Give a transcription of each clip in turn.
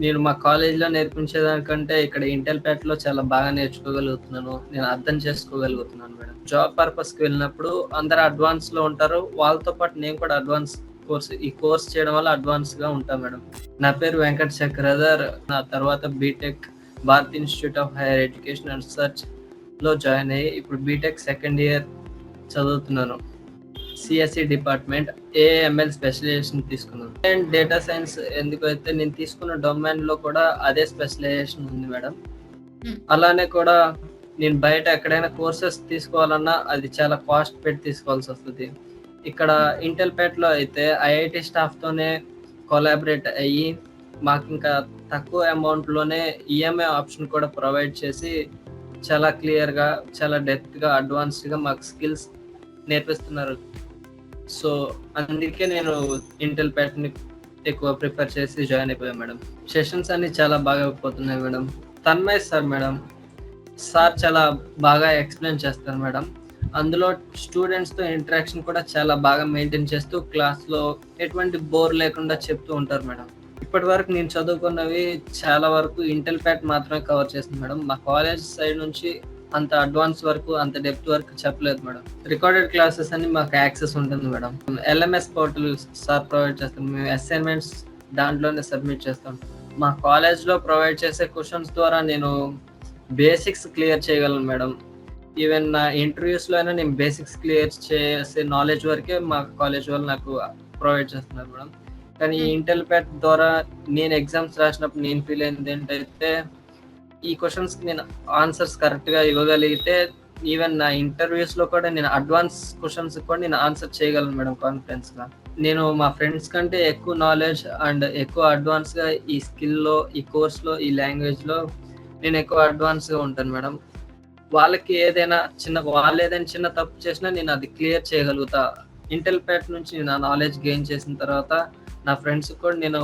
నేను మా కాలేజ్‌లో నేర్పించేదానికంటే ఇక్కడ ఇంటెల్ ప్యాట్‌లో చాలా బాగా నేర్చుకోగలుగుతున్నాను. నేను అర్థం చేసుకోగలుగుతున్నాను మేడం. జాబ్ పర్పస్‌కి వెళ్ళినప్పుడు అందరూ అడ్వాన్స్‌లో ఉంటారు. వాళ్ళతో పాటు నేను కూడా ఈ కోర్స్ చేయడం వల్ల అడ్వాన్స్‌గా ఉంటా మేడం. నా పేరు వెంకట్ చక్రధర్. నా తర్వాత BTech Bharat institute of higher education and రీసెర్చ్‌లో జాయిన్ అయ్యి ఇప్పుడు బీటెక్ సెకండ్ ఇయర్ చదువుతున్నాను. సిఎస్సి డిపార్ట్మెంట్ ఏఎంఎల్ స్పెషలైజేషన్ తీసుకున్నాను. అండ్ డేటా సైన్స్ ఎందుకైతే నేను తీసుకున్న డొమైన్‌లో కూడా అదే స్పెషలైజేషన్ ఉంది మేడం. అలానే కూడా నేను బయట ఎక్కడైనా కోర్సెస్ తీసుకోవాలన్నా అది చాలా కాస్ట్ పెట్టి తీసుకోవాల్సొస్తది. ఇక్కడ ఇంటెల్ ప్యాట్‌లో అయితే ఐఐటీ స్టాఫ్‌తోనే కొలాబరేట్ అయ్యి మాకింకా తక్కువ అమౌంట్‌లోనే ఈఎంఐ ఆప్షన్ కూడా ప్రొవైడ్ చేసి చాలా క్లియర్‌గా, చాలా డెప్త్‌గా, అడ్వాన్స్డ్‌గా మాకు స్కిల్స్ నేర్పిస్తున్నారు. సో, అందుకే నేను ఇంటెల్ ప్యాట్‌ని ఎక్కువ ప్రిఫర్ చేసి జాయిన్ అయిపోయా మేడం. సెషన్స్ అన్నీ చాలా బాగా పోతున్నాయి madam. Tanmay sir madam. Sir చాలా బాగా ఎక్స్‌ప్లెయిన్ చేస్తారు మేడం. అందులో స్టూడెంట్స్‌తో ఇంటరాక్షన్ కూడా చాలా బాగా మెయింటైన్ చేస్తూ క్లాస్‌లో ఎటువంటి బోర్ లేకుండా చెప్తూ ఉంటారు మేడం. ఇప్పటివరకు నేను చదువుకున్నవి చాలా వరకు ఇంటెల్ ప్యాట్ మాత్రమే కవర్ చేసింది మేడం. మా కాలేజ్ సైడ్ నుంచి అంత అడ్వాన్స్ వరకు, అంత డెప్త్ వరకు చెప్పలేదు మేడం. రికార్డెడ్ క్లాసెస్ అన్ని మాకు యాక్సెస్ ఉంటుంది madam. LMS portal sir provide చేస్తారు. మేము అసైన్‌మెంట్స్ దాంట్లోనే సబ్మిట్ చేస్తాం. మా కాలేజ్‌లో ప్రొవైడ్ చేసే క్వెషన్స్ ద్వారా నేను బేసిక్స్ క్లియర్ చేయగలను మేడం. ఈవెన్ నా ఇంటర్వ్యూస్‌లో అయినా నేను బేసిక్స్ క్లియర్ చేసే నాలెడ్జ్ వరకే మా కాలేజ్ వాళ్ళు నాకు ప్రొవైడ్ చేస్తున్నారు మేడం. కానీ ఈ ఇంటెల్ ప్యాట్ ద్వారా నేను ఎగ్జామ్స్ రాసినప్పుడు నేను ఫీల్ అయింది ఏంటైతే, ఈ క్వెషన్స్‌కి నేను ఆన్సర్స్ కరెక్ట్‌గా ఇవ్వగలిగితే ఈవెన్ నా ఇంటర్వ్యూస్‌లో కూడా నేను అడ్వాన్స్ క్వెషన్స్‌కి కూడా నేను ఆన్సర్ చేయగలను మేడం కాన్ఫిడెన్స్‌గా. నేను మా ఫ్రెండ్స్ కంటే ఎక్కువ నాలెడ్జ్ అండ్ ఎక్కువ అడ్వాన్స్‌గా ఈ స్కిల్‌లో, ఈ కోర్స్‌లో, ఈ లాంగ్వేజ్‌లో నేను ఎక్కువ అడ్వాన్స్‌గా ఉంటాను మేడం. వాళ్ళేదైనా చిన్న తప్పు చేసినా నేను అది క్లియర్ చేయగలుగుతా. ఇంటెల్ ప్యాట్ నుంచి నా నాలెడ్జ్ గెయిన్ చేసిన తర్వాత నా ఫ్రెండ్స్‌కి కూడా నేను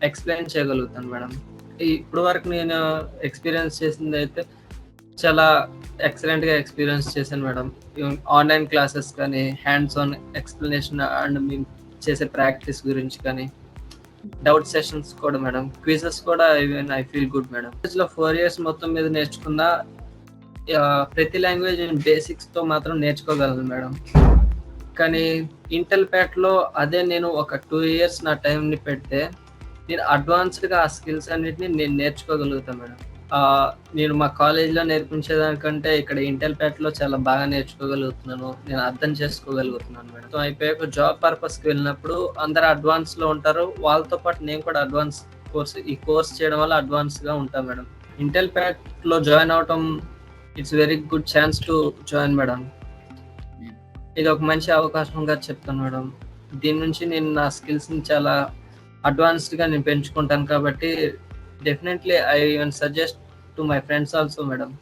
ఎక్స్‌ప్లెయిన్ చేయగలుగుతాను మేడం. ఇప్పుడు వరకు నేను ఎక్స్‌పీరియన్స్ చేసిందైతే చాలా ఎక్సలెంట్‌గా ఎక్స్‌పీరియన్స్ చేశాను మేడం. ఆన్‌లైన్ క్లాసెస్ కానీ, హ్యాండ్స్ ఆన్ ఎక్స్‌ప్లనేషన్ అండ్ మేము చేసే ప్రాక్టీస్ గురించి కానీ, డౌట్ సెషన్స్ కూడా మేడం. క్విజెస్ కూడా even I feel good madam. కాలేజ్‌లో 4 ఇయర్స్ మొత్తం మీద నేర్చుకున్న ప్రతి లాంగ్వేజ్ బేసిక్స్‌తో మాత్రం నేర్చుకోగలను మేడం. కానీ ఇంటెల్ ప్యాట్‌లో అదే నేను ఒక 2 ఇయర్స్ నా టైంని పెడితే, నేను అడ్వాన్స్డ్‌గా ఆ స్కిల్స్ అన్నిటిని నేను నేర్చుకోగలుగుతా మేడం. నేను మా కాలేజ్‌లో నేర్పించేదానికంటే ఇక్కడ ఇంటెల్ ప్యాట్‌లో చాలా బాగా నేర్చుకోగలుగుతున్నాను. నేను అర్థం చేసుకోగలుగుతున్నాను మేడం. సో, అయిపోయాక జాబ్ పర్పస్‌కి వెళ్ళినప్పుడు అందరూ అడ్వాన్స్‌లో ఉంటారు. వాళ్ళతో పాటు నేను కూడా ఈ కోర్స్ చేయడం వల్ల అడ్వాన్స్‌గా ఉంటా మేడం. ఇంటెల్ ప్యాట్‌లో జాయిన్ అవ్వటం it's very good chance to join madam. ఇది ఒక మంచి అవకాశంగా చెప్తాను మేడం. దీని నుంచి నేను నా స్కిల్స్‌ని చాలా అడ్వాన్స్డ్‌గా నేను పెంచుకుంటాను కాబట్టి definitely I even suggest to my friends also madam.